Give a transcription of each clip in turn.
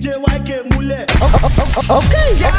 DJ YK Mule. Okay, yeah.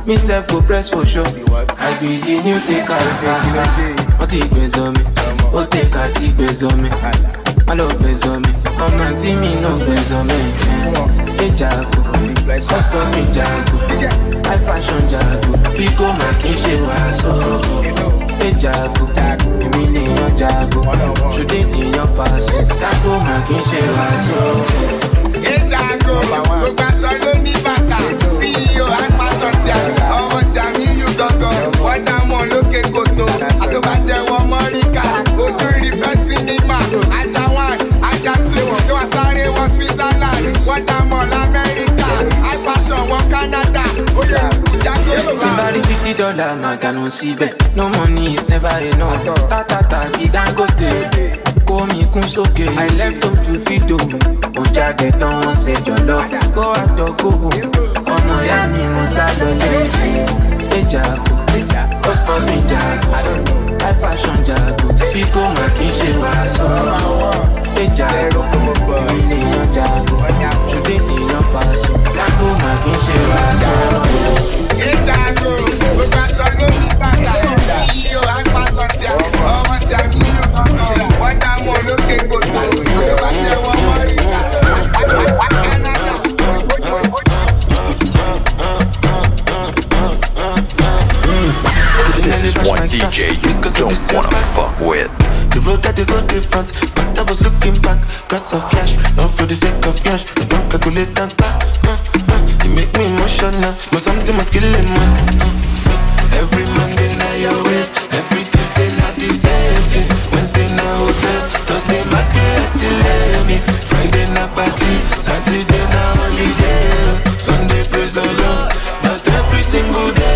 Me self go press for sure. I be the new taker. O ti gbèsè mi, o take a ti gbèsè mi. I love gbèsè mi, ọmọ tí mi no gbèsè mi. Ejago, husband mi jago, high fashion jago. Figo ma kì í ṣe wàásù. Ejago, èmi nìyàn jago. Ṣùdé nìyàn pàṣẹ. Jago ma kì í ṣe wàásù. Ejago, gbogbo aṣọ ló ní bàtà. CEO high fashion tí a ọmọ tí a ní yú gangan. Wọ́n dá mọ́ lókè kòtò. Àtọ́bàjẹ́ wọn mọ́ríkà. Ojú rí fẹ́ sinimá. Ajá one, ajá two. Kí wọ́n sáré wọ Switzerland. Wọ́n dá mọ́ l'Amẹ́ríkà. High fashion wọ Canada. Oyè Jago ló máa. Somebody $50, maga no síbẹ̀. No money is never enough. Tátátá kí Dangote. Kó mi kún sókè. I left home to feed o. Mo jáde tán wọ́n ṣe jọ̀lọ́. Go out or go home. Ọmọ ìyá mi mo sá lọlé. Ejago, husband mi jago. High fashion jago. Figo ma kì í ṣe wàásù. Ejago, èmi nìyàn jago. Ṣùdé nìyàn pàṣẹ. Jago ma kì í ṣe wàásù. Ejago, gbogbo aṣọ ló ní bàtà. CEO high fashion tí a ọmọ tí a ní yú gangan. Wọ́n dá mọ́ lókè kòtò. Àtọ́bàjẹ́ wọn mọ́ríkà. This is one DJ you don't wanna fuck with. The road that they go different, but I was looking back. Cause of flash, not for the sake of flash. I don't calculate and you make me emotional, but something must kill him, man. Every Monday now your waist, every Tuesday not the same thing. Wednesday now hotel, Thursday market still let me. Friday na party, Saturday na holiday. Sunday praise the Lord, not every single day.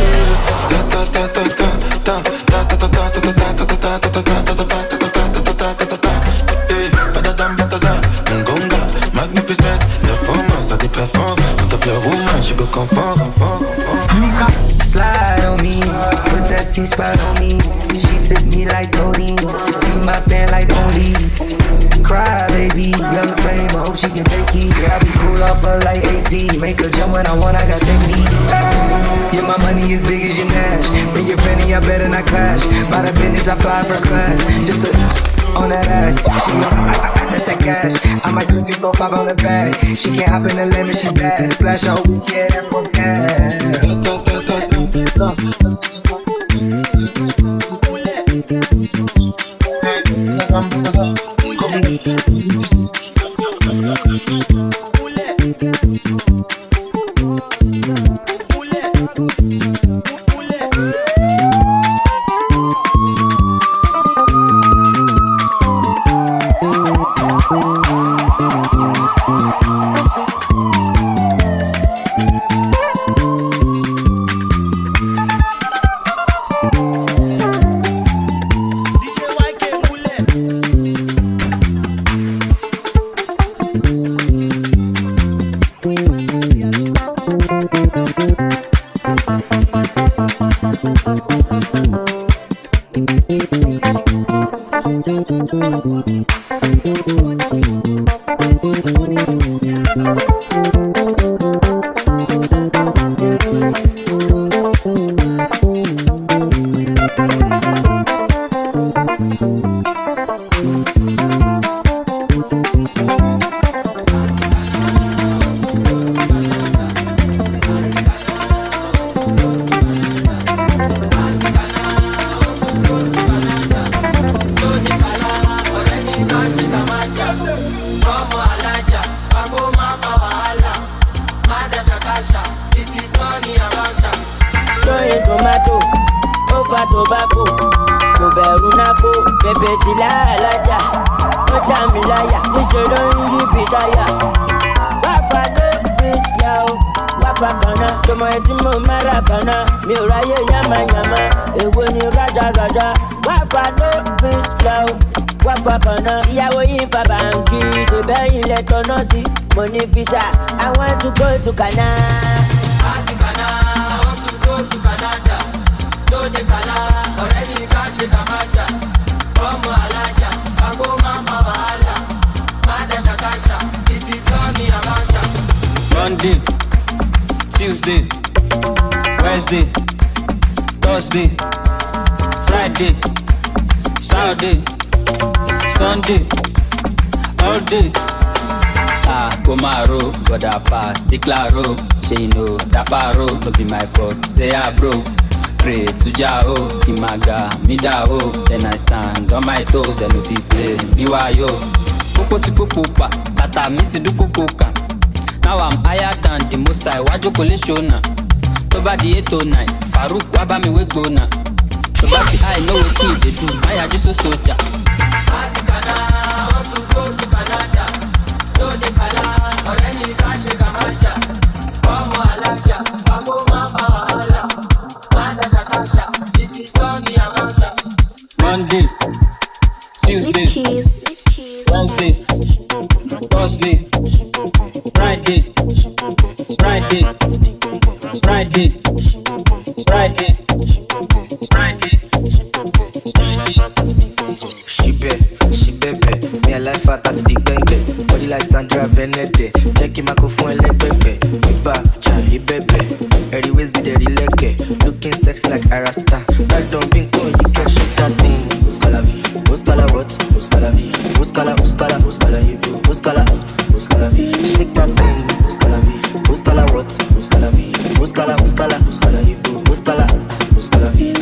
Magnificent, performance, I perform. On top your woman, she go confirm. Slide on me, put that C-spot on me. She sip me like Cody, be my fan like only. Cry baby, young flame, I hope she can take it. Yeah, I be cool off her like AC. Make her jump when I want, I got technique. Yeah, my money is big as your Nash. Bring your friend, I better not clash. By the business, I fly first class. Just to on that ass, that's that cash. I might slip it, go 5 on the bag. She can't hop in the limit, she bad. Splash on weekend, that for cash. fa tobacco. Kò bẹ̀rù náko, bèbè sí láàlájà. Ó já mi láyà, níṣẹ́ ló ń yí bìtáyà. Wáfà ló bísí yá o, wáfà kaná. Sọmọ etí mo mára kaná, mi ò ráyè yámayàmá. Èwo ni rádaràdà, wáfà ló bísí yá o, wáfà kaná. Ìyàwó yìí fa bàǹkì, ṣèbẹ́yìn lẹ́tọ̀ náà sí. Mo ní fisa, I want to go to Ghana. Asikana, I want to go to Canada. Lóde kàlá, ọ̀rẹ́ ní ká ṣe kàmájà. Ọmọ alájà, fagbó máa fa wàhálà. Má dáṣàkáṣà, ìtì sọ́ọ̀nì àbáṣà. Monday, Tuesday, Wednesday, Thursday, Friday, Saturday, Sunday, all day. Komaro, but I pass, declaro. Say you know, that paro, no be my fault. Say I broke, pray to Jao, Kimaga, Midao. Then I stand on my toes, and if you play, BYO. Poco si poco pa, tata miti du kukuka. Now I'm higher than the most I wajo koleshona. Nobody 809, Farouk wabami wegona. Nobody I know what they do, I just so soldier. Asikana, I want to go to Canada. Lóde kàlá, ọ̀rẹ́ ní ká ṣe kàmájà. Ọmọ alájà, fagbó máa fa wàhálà. Má dáṣàkáṣà, ìtì sọ́ọ̀nì àbáṣà. Monday, Tuesday, Wednesday, Thursday, Friday, Friday, Friday, Friday, Friday, Friday. She bebe, me a life fat as the benge. Body like Sandra Benete, check him a phone like bebe. Iba, he bebe, every be the leke. Looking sexy like Arasta. That don't be cool, you can shake that thing. Buscala vi, buscala what? Buscala vi, buscala, buscala, buscala you. Buscala, buscala vi, shake that thing. Buscala vi, buscala what? Buscala vi, buscala, buscala, buscala you. Buscala, buscala vi.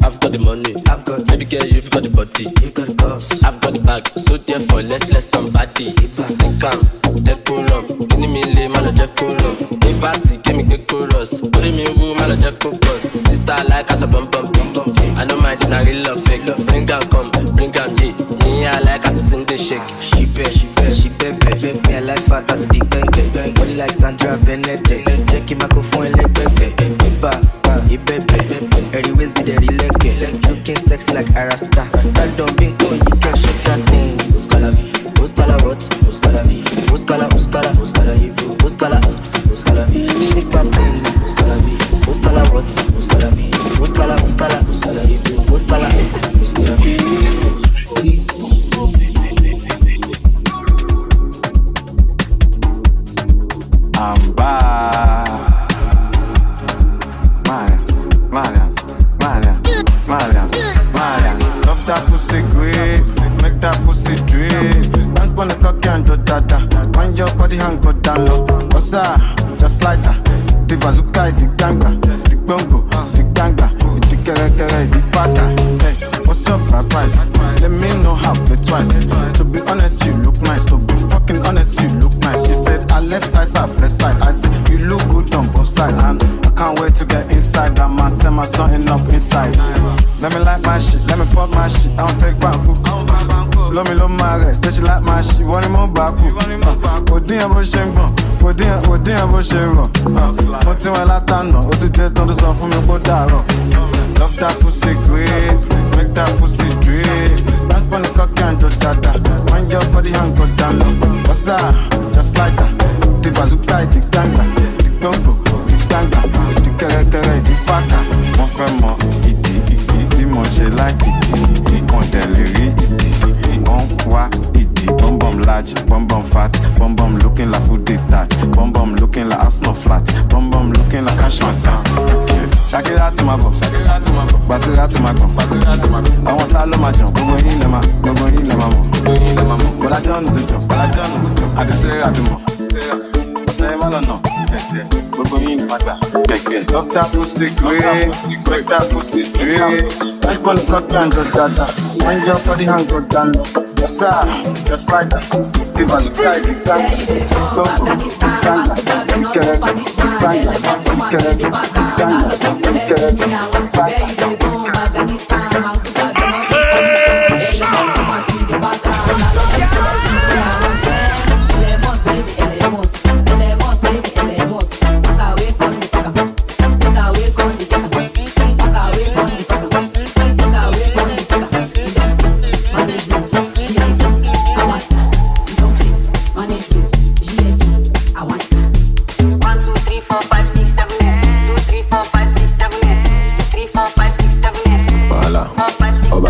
I've got the money, I've got baby girl, you've got the body, you got the cause. I've got the bag, so therefore let's somebody. Stick on, let go long, give me lay, man, just go long. If I see, give me the chorus, put me in room, man, just go bust. Sister like us a bum bum bum. I know my dinner real love fake, bring her come, bring her yeah. Me I like us in the shake. She bebe, me a life fat as the benge. Body like Sandra Benete, check him a phone like bebe. Iba, he bebe, every be the leke. Looking sexy like Arasta. That don't be cool, you can shake that thing. Buscala vi, buscala what? Buscala vi, buscala, buscala, buscala you. Buscala, buscala vi, shake that thing. Buscala vi, buscala what? Buscala vi, buscala, buscala, buscala you. Buscala, buscala vi. I'm back. Marians. Love that pussy great, make that pussy drip. Dance on the cocky and do dada. Wind your body and go down low. What's that? Just like that. The bazooka, the ganga, the bongo, the ganga, the kere, the fata. Hey, what's up, my price? Let me know how it twice. To be honest, you look nice. To be fucking honest, you look nice. She said, I left side, left side. I said, you look good on both sides. And I can't wait to get inside. That man send my something up inside. Let me like my shit, let me pop my shit. I don't take back. Love me, love my rest. Say she like my shit, want more back. Odin bo shengbo, odin bo shero. Mo ti wa latana, o tu je ton do so fún mi ko daro. Love that pussy great, make that pussy drip. Dance on the cocky and do dada. Wind your body and go down low. What's that? Just like that. The bazooka, the ganga, the bongo, the ganga, the kere, the fata. Mon fẹ́ mọ ìdí tí mo ṣe like ìdí. Mo tẹ̀lé rí ìdí. Wọ́n wá ìdí. Bum bum large, bum bum fat, bum bum looking like food detached, bum bum looking like house no flat, bum bum looking like cash man down. Shakira to my bum, Basira to my bum. I want all of my jump, gbogbo yín lè máa mọ̀. Bọ́lá John ti jọ, àti ṣe àdúmọ̀. Ọ̀tẹ̀ ẹ̀ má lọ nà, gbogbo yín má gbà. Love that pussy great, make that pussy drip. Let's burn the cocky and go dada. Wind your body and go down. Yes sir, just like that. Give us a fly, the ganga, the ganga,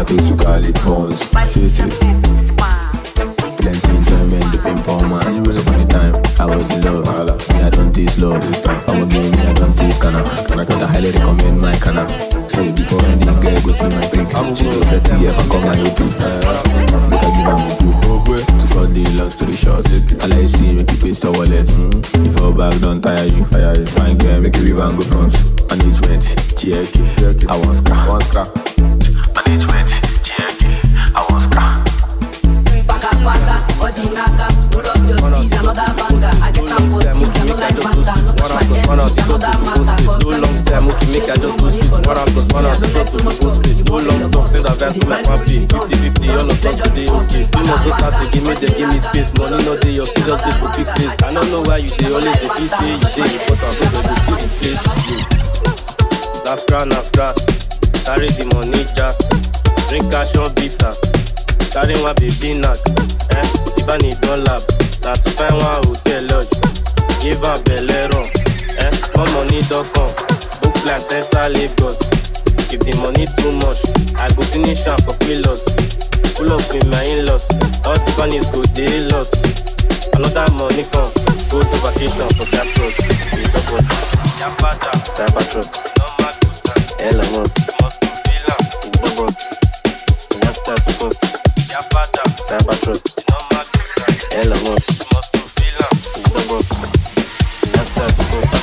happy to call it phones. See. Plenty enjoyment, the ping pong man. Once upon a time, I was in love. Me, I don't taste love. I'm a game, me, I don't taste canna. But I highly recommend my canna. Say before ending, girl, go see my pic. She don't let me ever come and you too. Look, I give her my boo. To cut the long story short, I like see make you paste your wallet. If your bag don't tire you, fine girl, make you rebound go front. And it went, check it, I want scrap. And it went, check it, I want scrap. Paka, ordinaka, roll up your sleeves, another banger. I get them for things, another matter. Another matter. No long time, okay, make I just go street. 1 plus 1 out, just to go street. No long talk, send advance to my papi. 50-50, all of us today, okay. You must go start to give me space. Money no day, your serious day for big place. I don't know why you dey always dey feel say you dey important, so they go still in place. That's scratch. Carry the money jack. Drink cash on bitter. Carry one baby knock, if I need $1, now to find one hotel lodge. Give her belly run, small money don't come. Book flight enter Lagos. If the money too much, I go finish am for kilos. Pull up with my in-laws, all the bunnies go dey lost. Another money come, go to vacation for Cyprus. It's the bus, Cybertruck, Elon Musk, it's the bus. That's the cost. Cybertruck, Elon Musk, the boss. That's the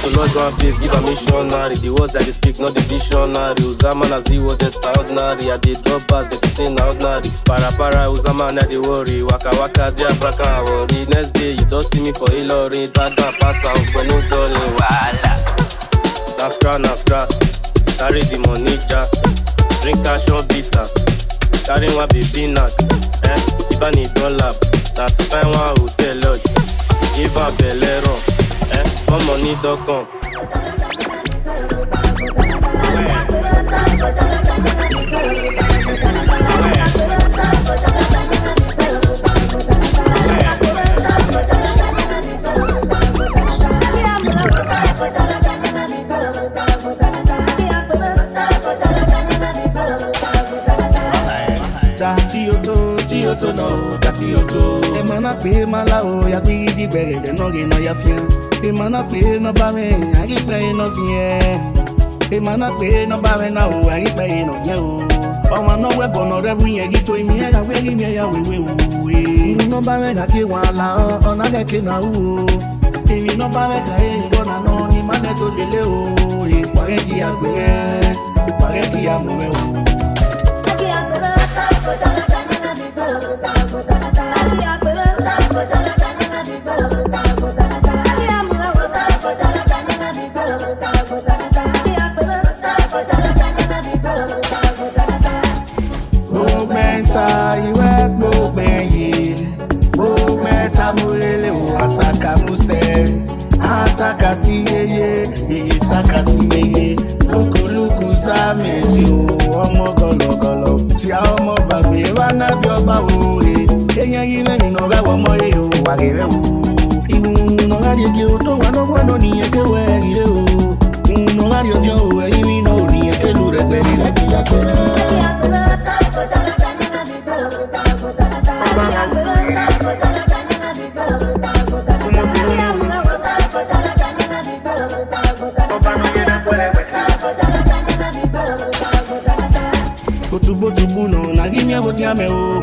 so Lord go and babe, give a missionary. The words I speak, not the dictionary. Uzama na ziwo, that's extraordinary. I did drop bars, that is in ordinary. Para, Uzama na the worry. Waka, dia braka, worry. Next day, you don't see me for Hillary. Dada, pass out, but no darling. Wala. That's scrap. Carry the money, jack. Drink cash on bitter. Carry one baby knock, if I need $1, now to find one hotel lodge. Give her belly run, small money don't come. Tioto no, Tioto. Emana pe malao, ya bi di bere de no ge no ya fien. Emana pe no ba me, agi pe no fien. Emana pe no ba me na o, agi pe no ye o. Owa no we bono re bu yen gi to yin ya we gi me ya we we. No ba me na ki wa la o na de ke na o. Emi no ba me ka e go na no ni ma de to dele o. E pare ki agbe, pare ki amu me o. Momenta iwe movement ye. Momenta mulele o asaka muse. Asaka si ye, asaka si ye. Luku samesi o, ọmọ gọlọgọlọ. Tí a ọmọ bàgbé wá nábì ọba òòrè. Èèyàn yìí lẹ́yìn náà ráwọ̀ ọmọ yẹ o, wà rẹ̀ o. Ìwùn náà rádi oge o tó wà lọ́wọ́ náà nìyẹn kéwọ́ ẹ̀rí rẹ̀ o. Ìwùn náà rádi oge o, ẹ̀yìn mi náà ò nìyẹn kélu rẹ̀ gbẹ̀rì rẹ̀ kí yàgbẹ̀rẹ̀. Otubo no na ginya botia me o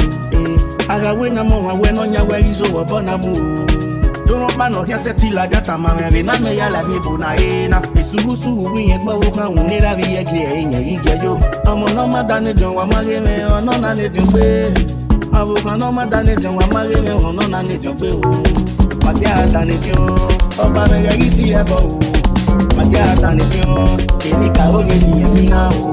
aga we na mo wa we no nya we izo wo bona mu don't man no here seti la gata ma me na me ya la ni bona na esugusu wi yen gba wo kan un ni ra ri ye ki e yen ri gejo omo no ma dani jon wa ma re me ono na ni jon pe abo kan no ma dani jon wa ma re me ono na ni jon pe o ma ti ata ni jon oba me re ti e bo o ma ti ata ni jon eni ka o ge ni e mi na o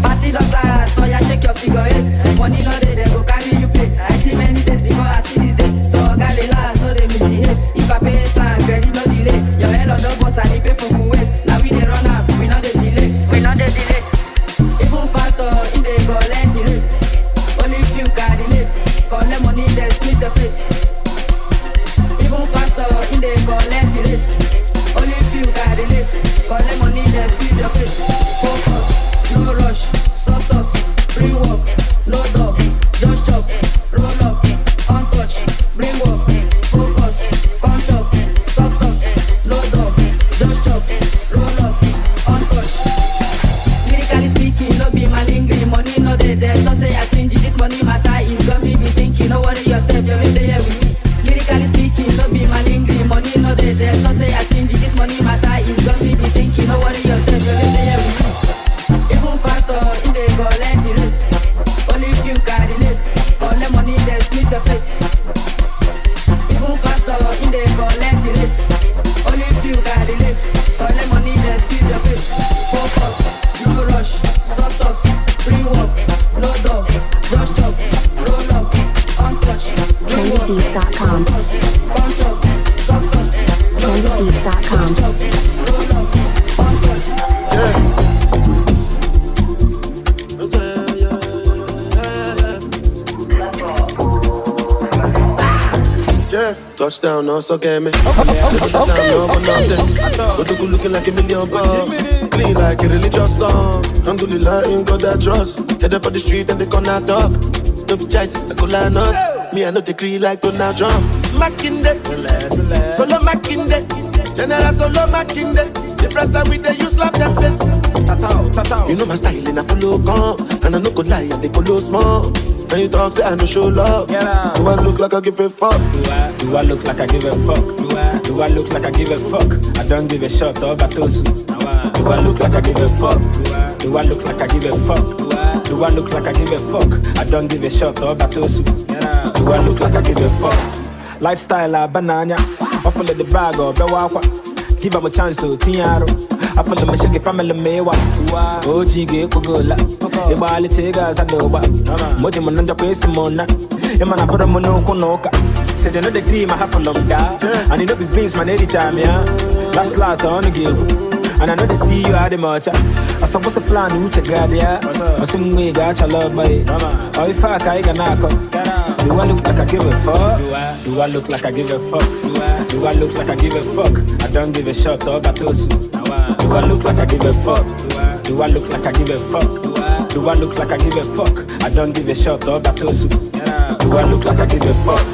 Party don't start, so ya shake your figure eight. Money no dey, they go carry you play. I see many days before I see this day. So I got the last, no they misbehave. If I pay time, ready no delay. Your head on the Touchdown, also get me. Okay. Looking like $1 million. Clean like a religious song. Alhamdulillah, in God I trust. Headed for the street and they gonna talk. No be choice, I go line up. Me, I know they green like Donald Trump. Makinde, solo Makinde. General solo Makinde. The first time we they use slap them face. You know my style and I follow come. And I no go lie and they go low small. And you talk say I no show love. Do I look like I give a fuck? Do I look like I give a fuck? Do I look like I give a fuck? I don't give a shot or batosu. Do I look like I give a fuck? Do I look like I give a fuck? Do I look like I give a fuck? I don't give a shot or batosu. Do I look like I give a fuck? Lifestyle banana. I follow the bag or bewakwa. Give up a chance to Tiaro. I follow my shaggy family mewa. Oh, Jiggy, Pogola. Ibali Chegas and Doba. Mojimonanja Pesimona. Emana put a monoconoka. Say they know the cream I have for long da. And you know the greens my lady time, yeah. Last I wanna give. And I know they see you at the march. I saw what's the plan with your god, yeah. I some way got your love, boy. Oh, if I can knock up. Do I look like I give a fuck? Do I look like I give a fuck? Do I look like I give a fuck? I don't give a shot or batosu. Do I look like I give a fuck? Do I look like I give a fuck? Do I look like I give a fuck? I don't give a shot or batosu. Do I look like I give a fuck?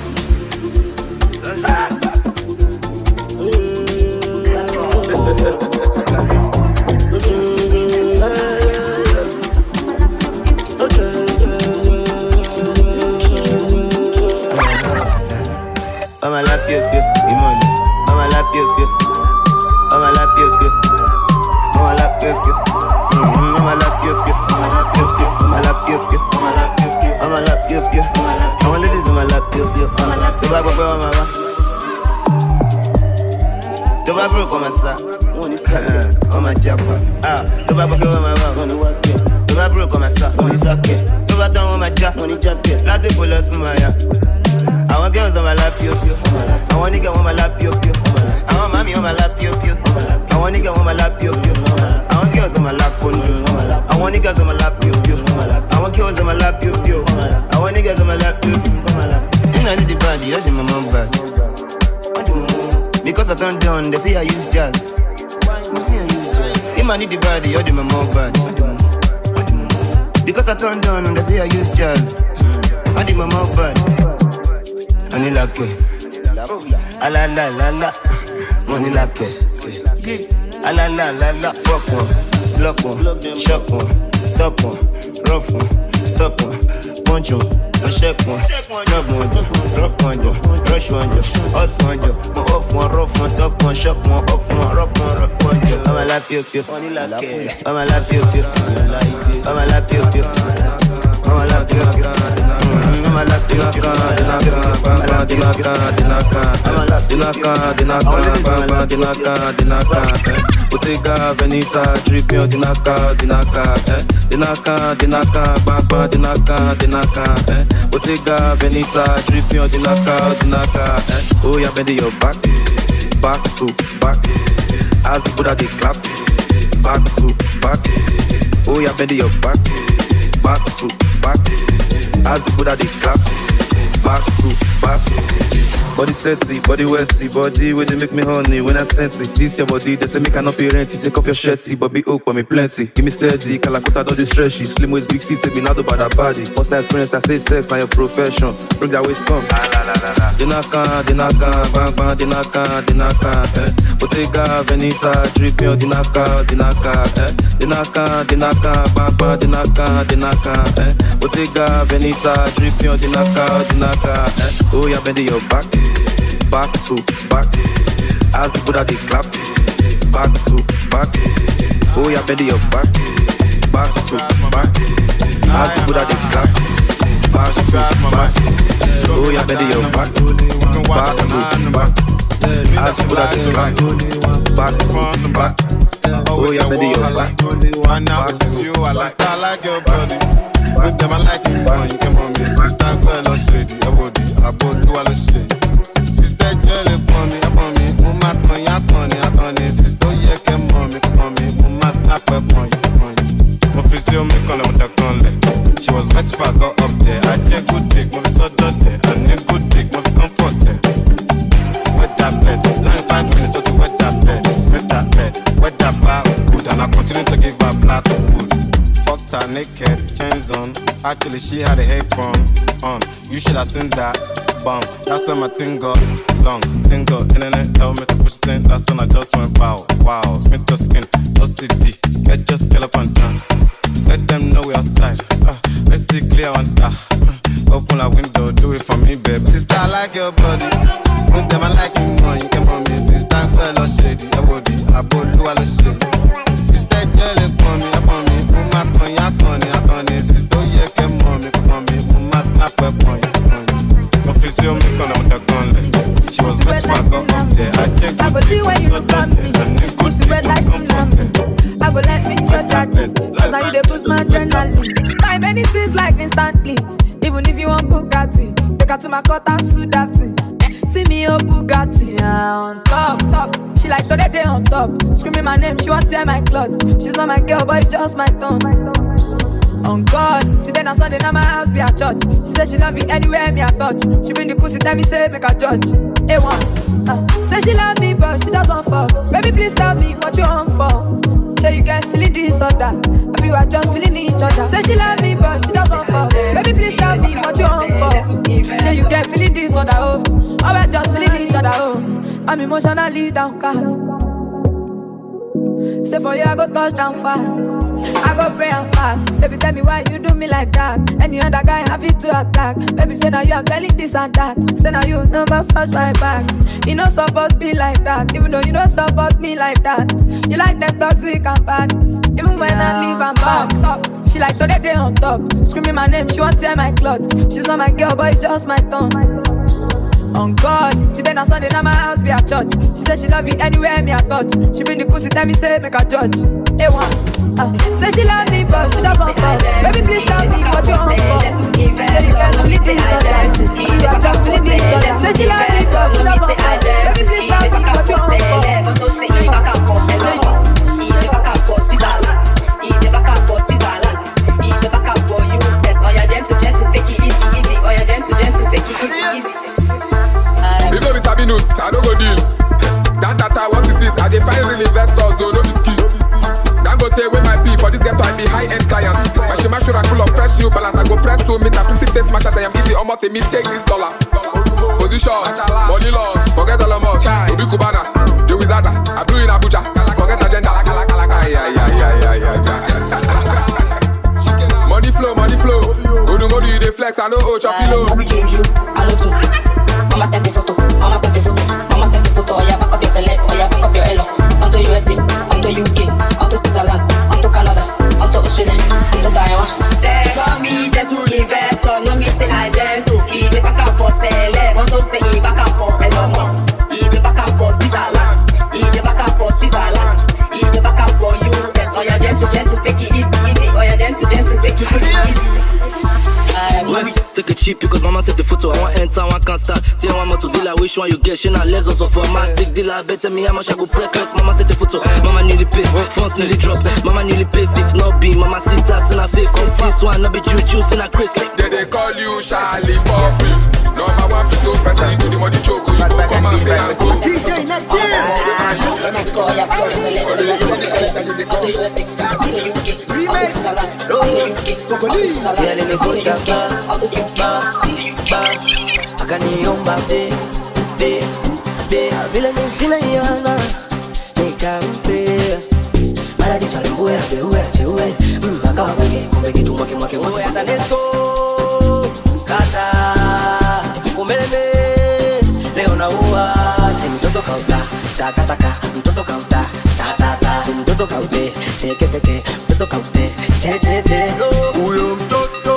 I'ma lap you, money. I'ma lap you, I'ma lap you, I'ma lap you, I'ma lap you, I'ma lap you, I'ma lap you, I'ma ladies I'ma lap you, Tu vas pas faire maman. Tu vas pas comme ça. On m'a déjà pas. Tu vas pas faire maman. Tu vas pas comme ça. On est saqué. Tu vas dans ma déjà. On est déjà pied. Là t'es pour le soumaya. I want girls on my lap, yo. I want nigga on my lap, yo. I want mommy on my lap, yo. I want nigga on my lap, yo. I want girls on my lap, yo. I want niggas on my lap, yo. I want girls on my lap, yo. I want niggas on my lap, yo. You know I need the body, you're the mama bad. Because I turned down, they say I use jazz. You man need the body, you're the mama bad. Because I turned down, they say I use jazz. I'm the mama bad. Money like it. La la la la. Money like it. La la la la. Fuck one, block one, shock one, top one, rough one, stop one, punch one, shake one, snub one, drop one, rush one, hot one, off one, rough one, top one, shock one, off one, rock one, I'ma lap you, I'ma lap you, I'ma lap you, I'ma lap you, I'ma lap Bottega Veneta, dripping dinaka, Bottega Veneta, dripping dinaka, Oh yeah, bend your back to back. As the Buddha they clap, back to back. Oh yeah, bend your back to back. As the Buddha they clap, back to back. Body sexy, body wetty, body when they make me honey when I sense it. This your body, they say me cannot be renty. Take off your shirty, but be oak for me plenty. Give me steady, Calacutta don't stretchy. Slim waist, big teeth, take me not about that body. What's that experience? I say sex, not your profession. Bring that waist come. Dinaka, bang bang, dinaka, Bottega Veneta, dripping dinaka, Dinaka, bang bang, dinaka, Bottega Veneta, dripping dinaka, Oh yeah, bend your back to back. As the Buddha they clap, back to back. Oh yeah, bend your back to back. As the Buddha they clap, back to back. Oh yeah, bend your back to back. As the Buddha they clap, back to back. Oh yeah, bend your back. And now it is you, I like your body. With them I like you, man. You come on me, sister, girl, or shady. I bought you all the shit. Sister, girl, upon me, mama, ya, sister, yeah, come on me, mama, snap upon you. My physio, me, call on the conle. She was wet if I got up there. I take good dick, my so dirty. And a good dick, my comfort. her naked, chains on. Actually, she had a apron on. You should have seen that. Bum. That's when my thing got long. Thing got internet, tell me to push thing. That's when I just went wow, wow. Smith your skin, no CD. Let's just get up and dance. Let them know we outside. Let's see clear on that. Open a window, do it for me, babe. Sister, I like your body. With them, I like you more. You can on me, sister, girl, or shady. I would be, I would do all the shit. Sister, girl, for me, upon me. Mama, con, ya, con, sister, yeah, come on me, mama, snap up on you. Official me, con, I'm the gun. She was wet, I go up there. I check. I go do when you come me. Pussy wet like tsunami. I go let me touch that. Cause now you dey boost my adrenaline. Buy many things like instantly. Even if you want Bugatti, take her to my court and sue that thing. See me oh Bugatti, on top. She like so they on top. Screaming my name, she want tear my clothes. She's not my girl, but it's just my tongue. On God, today na Sunday, now my house be a church. She say she love me anywhere me a touch. She bring the pussy, tell me say make a judge. A1, say she love me but she doesn't fuck. Baby please tell me what you want for. Say you guys feeling this or that. Maybe we are just feeling each other. Say she love me but she doesn't fuck. Baby please tell me what you want for. Say you guys feeling this or that. Oh, we're just feeling each other. Oh, I'm emotionally downcast. Say for you I go touch down fast. I go pray and fast. Baby tell me why you do me like that. Any other guy have it to attack. Baby say now you are telling this and that. Say now you never smash my back. You not supposed to be like that. Even though you don't support me like that. You like them toxic and bad. Even when I leave I'm back. She like so they on top. Screaming my name, she want tear my clothes. She's not my girl but it's just my tongue. On God, today na Sunday, now my house be a church. She say she love me anywhere me a touch. She bring the pussy, tell me say make a judge. A1, say she love me but she doesn't fall. Baby please tell me what you want for. Say you can feel this or that. You are just feeling this or that. Say she love me but she doesn't fall. Baby please tell me what you want for. I don't go deal. That data, what is this? I dey find real investors, though, no be skills. Don't go take with my beef, for this ghetto I be high-end clients. My shima should full of fresh new balance. I go press to meet a pretty face match as I am easy. Almost a mistake this dollar. Position, money laws, forget all of us. Obi Kubana, Joey Zaza, I blew in Abuja. Forget agenda. Money flow. Odumodu you dey flex, I know choppy low. Mama sent the photo, mama sent the photo, oh yeah, back up your celeb, oh yeah, back up your elo. Onto USA, onto UK, onto Switzerland, onto Canada, onto Australia, onto Taiwan. They got me there to invest, so no me say I there to eat the back and forth celeb, onto say he back and forth Elon Musk, he the back and forth Switzerland, he the back and forth Switzerland, he the back and forth US, oh yeah, gentle, take it easy, oh yeah, gentle, take it easy. Take it cheap because mama sent the photo. I want enter, I can't start. Tell one more to deal. Which one you get? She not less also for my take dealer. Better me how much I go press. Cause mama sent the photo. Mama nearly pays. Phones nearly drops. Mama nearly pays. If not be, mama sit us in her face. This one not be juice in her crisp. They call you Charlie Poppy. Number one to go press it to the money choke. You go come and pay and go. DJ next year. Akaniomba vile nilaiona nikampe mara jichalewe chewe akawa kumbe kitu mwake wewe hata leso kata kumeme leo naua si mtoto kauta taka mtoto kauta ta si mtoto kaute teke mtoto kaute te huyo mtoto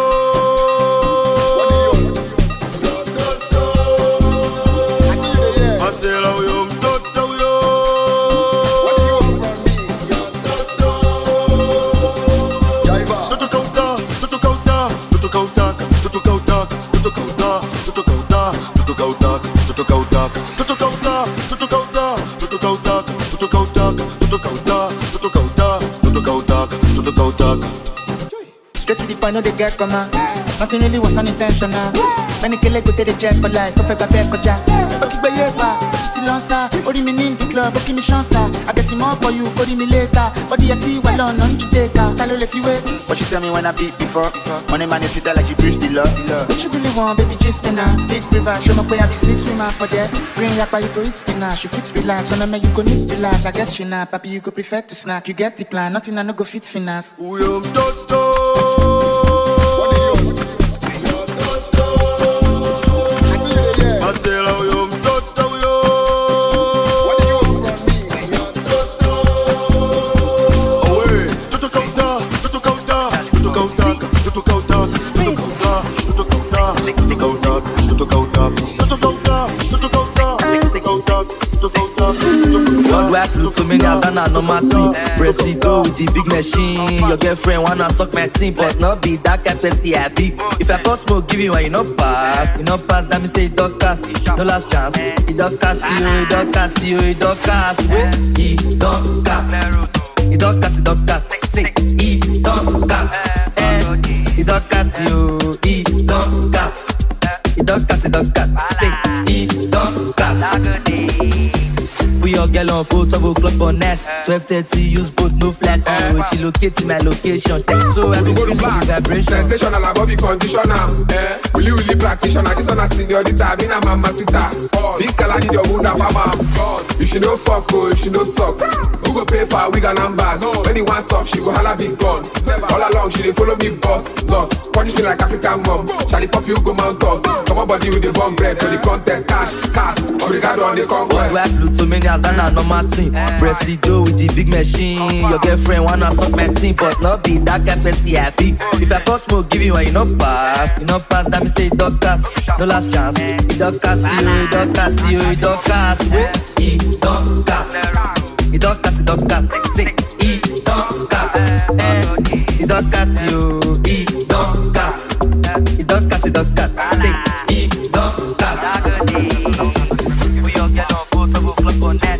Straight to the point, no they get come on. nothing really was unintentional. Many kill go to the jet for life, perfect a back koja. Okay, but yeah, Lancer, ori me in the club, okay me chance. I get him more for you, call me later. But the tea well on Judeka, tell her if you wait. But she tell me when I beat before. Money man, you treat her like you preach the love. What you really want, baby, just spinner. Big river, show me where I be six swimmer for that. Bring up you go eat spinach, you fit relax. On me you go need relax. I get you now, papi you go prefer to snack. You get the plan, nothing I no go fit finance. So many has done a normal thing. Presido with the big machine. Your girlfriend wanna suck my team, but not be that kind of happy. If I post smoke, give you one, you not pass. You not pass, that me say it don't cast. No last chance. It don't cast you, it don't cast you, it don't cast. Wait, it don't cast. It don't cast, it don't cast. Say, it don't cast. It don't cast you, it don't cast. It don't cast, it don't cast. Say, it don't cast. We all get on full 12 o'clock for net. 12:30, use both, no flat. She locate my location. So everything will be vibration. Sensational above the conditioner. Really practitioner. This one a seniorita. I mean a mama sita. Big color need your wound up, mama. If she no fuck, if she no suck, who go pay for a wig and handbag? When he wants up, she go holla big gun. All along, she dey follow me boss. Nuts. Punish me like African mom. Charlie pop you go mount us. Come on body with the bomb bread for the contest. Cash, obrigado on the conquest. So many has done a normal thing. Presido with the big machine. Your girlfriend wanna suck my team, but not be that kind of happy. If I post smoke, give you one, you not pass. You not pass, that me say it don't cast. No last chance. It don't cast you, it don't cast you, it don't cast. It don't cast. It don't cast, it don't cast. Say it don't cast. It don't cast you, it don't cast. It don't cast, it don't cast. Say it don't cast. We all get on board, so we'll flip on that.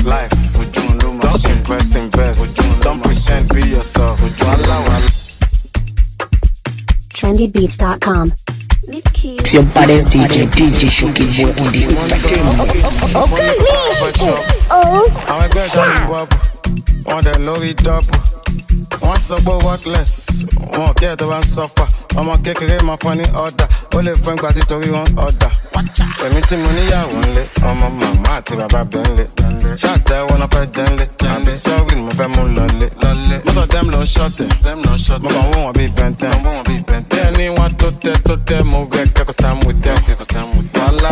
Life, don't invest. Don't pretend, be yourself. trendybeats.com. It's your baddest DJ Shoki boy on the I'm a girl that you on the lorry double. One suffer worthless, one get the one suffer. I'm a kick my funny order. Only friend got it to one order. When me to money, I won't let. I'm a mama to Baba Bentley. Shot there one of a gently. I'm sorry, my family lonely. Most of them don't shot it. My mom won't be bent. Anyone to tell, move get cause time with them.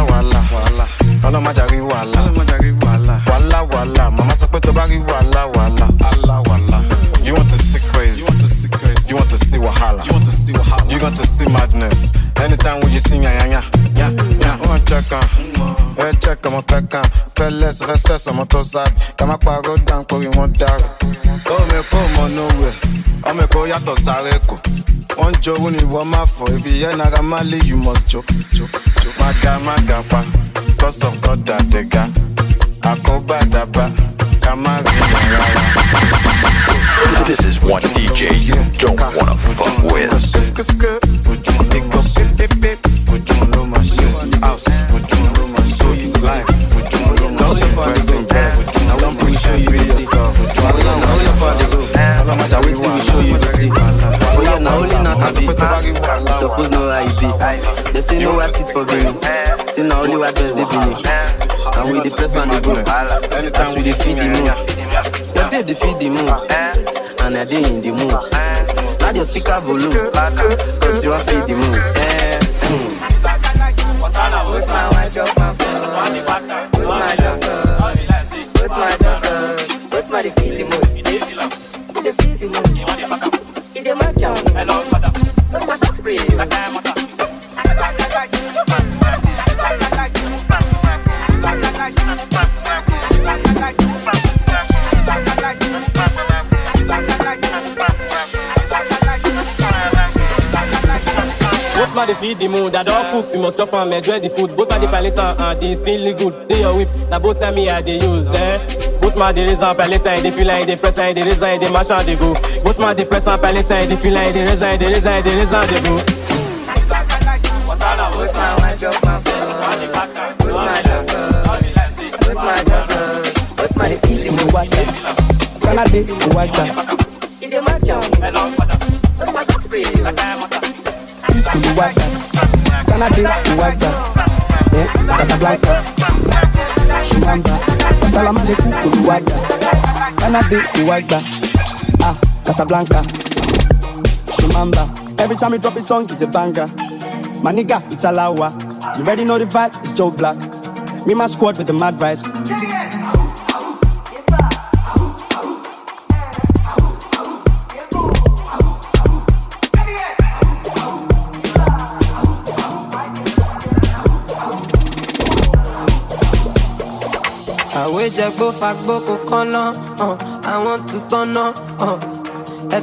Walla. All of my jari walla. Mama sakwe to bari walla. You want to see crazy. You want to see wahala. You want to see madness. Anytime when you sing ya. On check on my peck on. Fellas, restless on my toes up. Come up, go down, pour you one dog. Oh, me come nowhere. Oh, me go ya to Sareko. One joke when you want my for. If you ain't Nagamali, you must joke. Magapa. Cause of God that they got. Akoba daba. This is one DJ you don't wanna fuck with. Suppose no IP. They say no artist for business. Say now only what does they believe. And we the press on the books. Anytime we dey feed the mood. They pay the feed the mood. And I dey in the mood. Now your speaker volume. Cause you are feed the mood. What's my white job, my phone? What's my job? What's my job? What's my feed the mood? They feed the mood. It dey match up. What's my spray? man they feed the mood. I don't cook, we must chop and enjoy the food. Both man they palette and this feeling good. They your whip, now both time me I they use, Both man they raise and palette and they feel like they press and they raise and they mash and they go. Both man they press and palette and they feel like they raise and they raise and they raise and they go. What's my wardrobe, my phone? What's my job? What's my job? What's my defeat? Can I do what? If you match on, what's my spray? Can I do what? Casablanca, Shimamba, Salam alaikum, Kuruwaga. Can I do what? Casablanca, Shimamba. Every time you drop a song, it's a banger. My nigga, it's a lawa. You already know the vibe, it's Joe Black. Me and my squad with the mad vibes. Àwẹ̀ jẹ̀gbó fagbó kò kọ́nà, I want to turn on,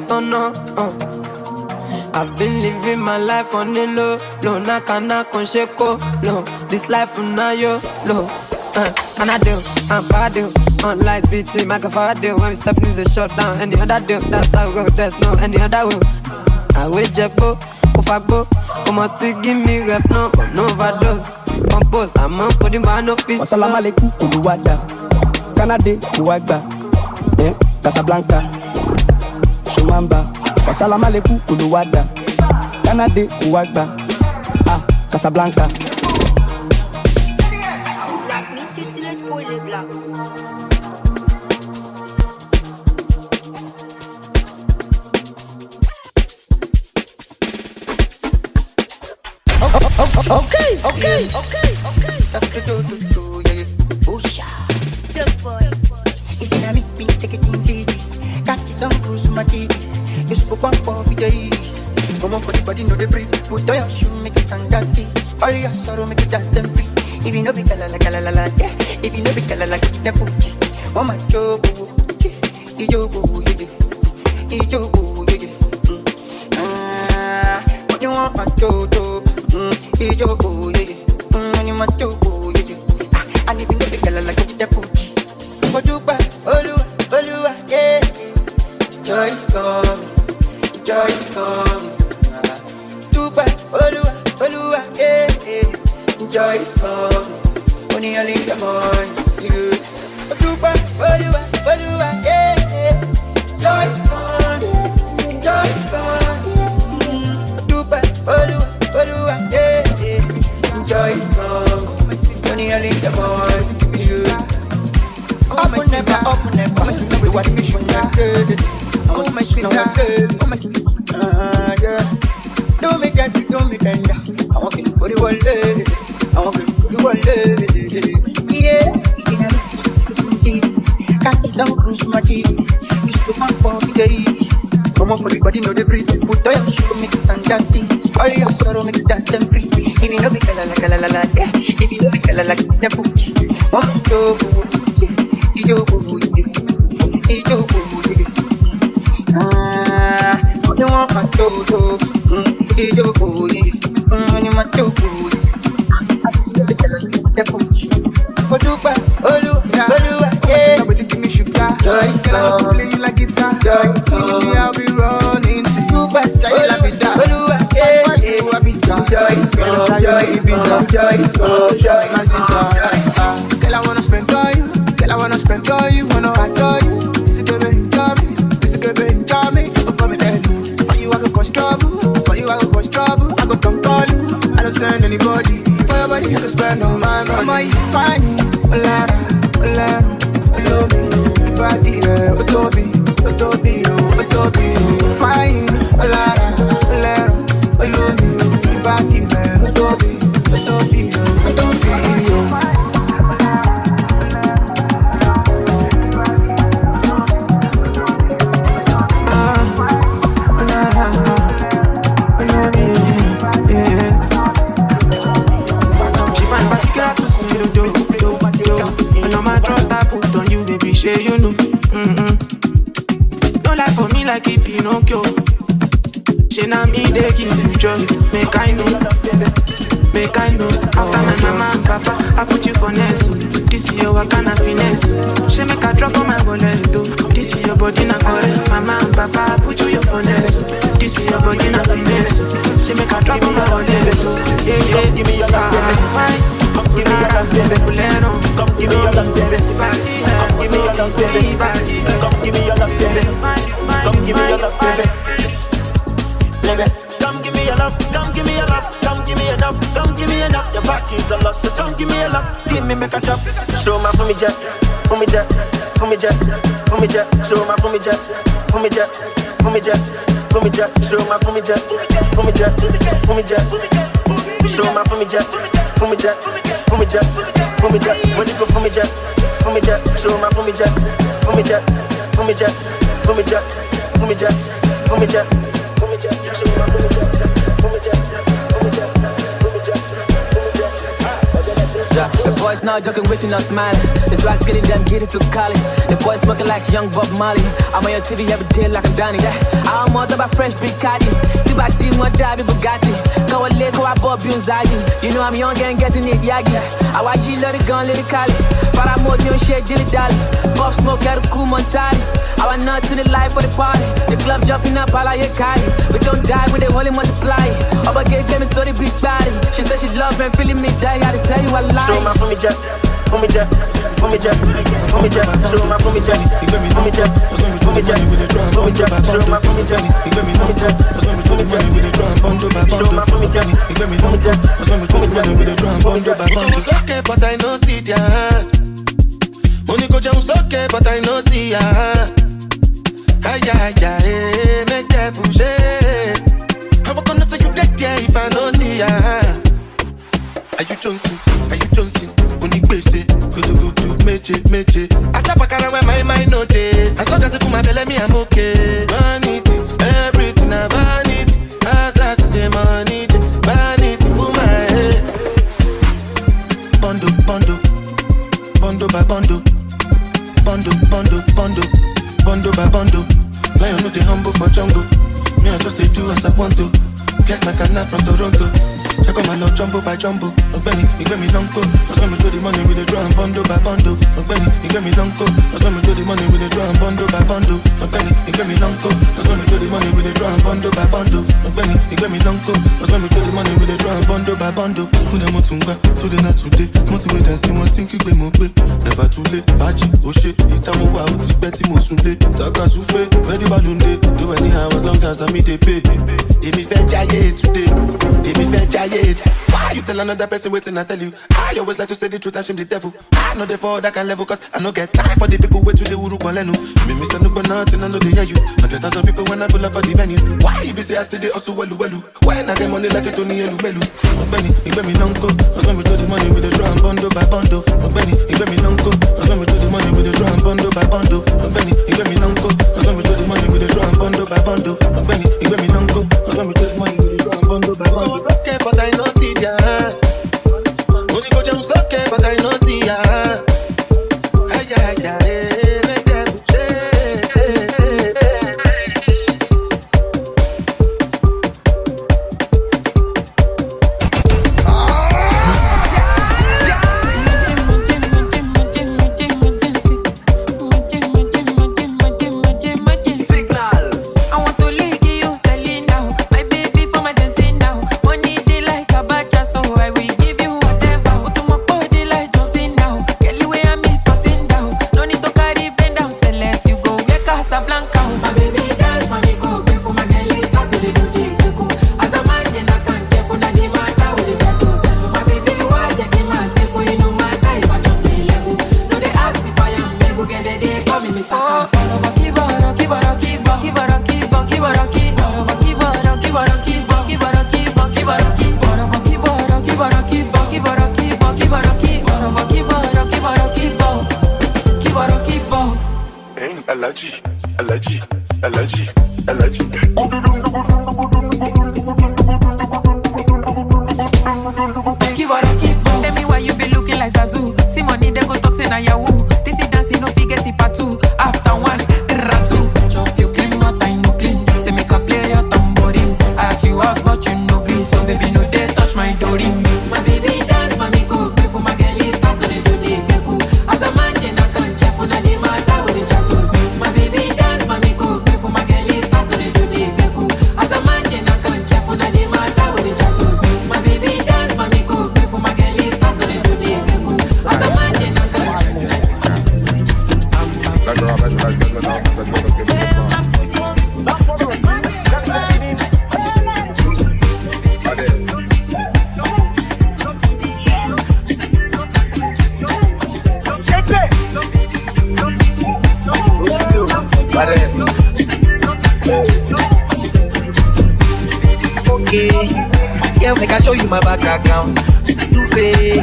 turn on. I've been living my life on the low, low, nakana con sheko, low. This life from now, yo, low. And I do, I'm bad do. On light BT, make a fire deal. When we step in the shutdown, and the other deal. That's how we go, there's no any other way. I wait, Jacko, Kofagbo, Komoti, give me ref, no overdose. Compose, I'm on for the man of peace. Salam alaikum, Kuruwaga. Canada, Kuruwaga. Casablanca, Shumamba. Salam alaikum, Kuruwaga. Canada, Kuruwaga. Casablanca. Okay. Good boy. It's in a me, take it easy. Catch some cruise, my cheese. You spoke one for the days. Come on for the body, know the breathe. Put on your shoe, make it stand that this. All your sorrow, make it just them free. If you know be kala la, yeah. If you know be kala la, keep them put. Oh my joke, ijogo, what you want, my jojo? Ijogo, you my jogo, and if you know be kala la, keep them put. What you buy, Olua, yeah. Joy is coming. Dubai, Olua, yeah. Joy is coming. Only early in the morning, you. Dubai, Olua, yeah. Joy is coming. Dubai, Olua, yeah. Joy is coming. Only early in the morning, you. Up and never. Come and see me what you should not do. Oh my sweet girl, yeah. Don't make that, I want it for the world, yeah. Catch some cruise, my cheese. You spoke my for the days. Come on for the body, know the breathe. Put on your shoe, make it stand that things. All your sorrow, make it dance them free. If you know be kala la, yeah. If you know be kala la, the food. Once you go, you want my jojo, you my jojo. Yeah. Somebody give me sugar. I'll play you like guitar. I'll be running to you, but I love it. Girl, I wanna spend all you. Girl, I wanna spend all you. Wanna adore you. This is gonna enjoy me. This is gonna enjoy me. For me, then. For you, I go cause trouble. I go come call you. I don't send anybody. For your body, you can spend all my money. Am I fine? Love me. The body, Otobi. Fine. Love me. The body, Otobi. Shey you know, no lie for me like it Pinocchio. She na me they give you joy, make I know. This is your wakana finesse. She make a drop on my wallet. This is your body na correct. Mama and papa put you your finesse. This is your body na finesse. She make a drop on my wallet. Yeah, yeah. Give me your love, baby. Come give me your love, baby. Come give me your love, baby. Come give me your love, baby. Come give me your love, baby. Come give me your love, baby. Come give me your love, come give me your love, come give me enough, come give me enough. Your back is a lot, so come give me your love. Give me make a drop. Show my for me jet, for me jet, for me jet, for me jet. Show my for me jet, for me jet, for me jet, for me jet. Show my for me jet, for me jet, for me jet. Show my for me jet, for me jet, for me jet, for me jet. When you go for me jet, for me jet. Show my for me jet, for me jet, for me jet, for me jet, for me jet, for me jet. Yeah, the boys now joking with you, not smiling. This rocks getting them, get it to Cali. The boys smoking like young Bob Marley. I'm on your TV every day like I'm Donnie. Yeah, I'm all about French Big Caddy. See about D, one Davido Bugatti. Go a lick, go I bought Bunzagi. You know I'm young and getting it yagi. I watch you let it gun, let it Cali. But I'm more than shit, dilly dally. Puff smoke, get a cool Montari. I want nothing to the life for the party. The club jumping up, all I get Kali. We don't die when they only multiply. Oh, but get me story, big body. She said she love me, feeling me, die. I gotta tell you I lie. Show my for me jet, for me jet, for me jet, for me jet. Show my for me jet, for me jet, for me jet, for me jet. Show my for me jet, for me jet, for me jet. Show my for me jet, for me jet, for me jet. It was okay, but I know see ya. Money go down okay, but I know see ya. Ay ay ay, make that bouger. How I gonna say you dead yeah if I know see ya? Are you Johnson? Are you Johnson? Only base, good, meche. I trap a car where my mind no day. As long as it for my belly, me I'm okay. Vanity, everything I vanity. As I say money, vanity for my head. Bondo by bondo, bondo by bondo. Lion no dey humble for jungle. Me I just dey do as I want to. Get my canna from Toronto. Check out my love jumbo by jumbo. Benny, he gave me long coat. I saw me do the money with the drum, bundle by bundle. Benny, he gave me long coat. I saw me do the money with the drum, bundle by bundle. Benny, he gave me long coat. I saw me do the money with the drum, bundle by bundle. Benny, he gave me long coat. I saw me do the money with the drum, bundle by bundle. Una motunga, today not today. Smarty way and see one thing you be mo be. Never too late. Baji, oh shit, itamo wa uti beti mo sunde. Taka souffle, ready balloonde. Do anyhow as long as I me they pay. If me fetch jaye today, if me fetch jaye. Why you tell another person waiting I tell you? I always like to say the truth and shame the devil. I know the fall that can level cause I no get time for the people wait to the uru kwalenu. Me Mr. No but nothing I know they hear you. 100,000 people when I pull up for the venue. Why you be say I stay there also welu. When I get money like it Tony Elu Melu. Benny, he gave me long go. I saw me do the money with the drum bundle by bundle. Benny, he gave me long go. I saw me do the money with the drum bundle by bundle. Benny, he gave me long go. I saw me do the money with the drum bundle by bundle. Benny, he gave me long go. I saw me do the money with the drum bundle by bundle. Okay, but I know see ya. Only go down okay, but I know see ya. Ay ay ay, make that show you my bank account. You fake,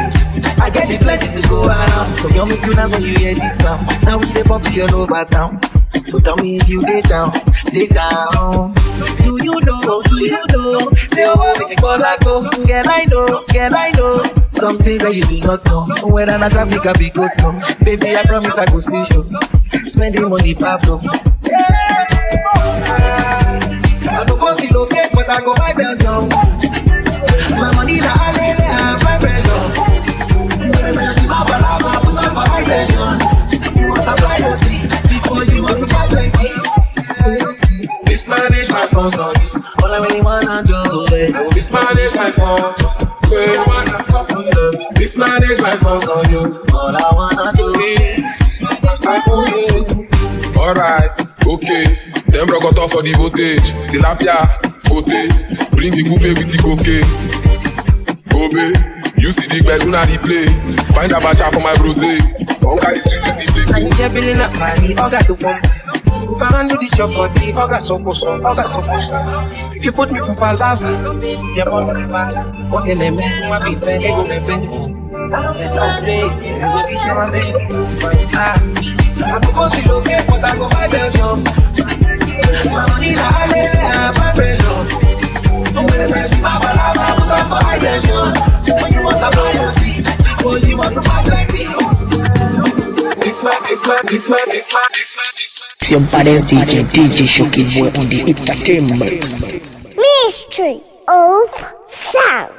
I get it plenty to go around. So come with you now when you hear this sound. Now we dey pop all over town. So tell me if you dey down, dey down. Do you know, say oh, make it call I go. Girl I know, some things that you do not know. Whether not traffic I be good slow. Baby I promise I go still show. Spending money Pablo. I suppose to locate, but I go buy Belgium. My money na alele and vibration. She ma balaba, put on for high tension. You must apply OT, because you must apply plenty. Mismanage my funds on you. All I really wanna do is mismanage my funds. Mismanage my funds on you. All I wanna do is mismanage my funds. Alright, okay. Them broke off for the voltage. The lapia, kote. Bring the coupe with the cocaine. Obey. You see the bed, do not replay. Find a bacha for my brose. Don't carry streets, play. I need your billing up money, I got to pump. If I run you this your body, I got so close. If you put me for palava, you're born to fall. What can I make? What be fair? Go me pen. I suppose to locate, but I go buy Belgium. My money na alele and vibration. She ma balaba, put on for high tension. When you must apply OT, because you must apply plenty. This man. It's your baddest DJ Shoki boy on the entertainment. Mystery of Sound.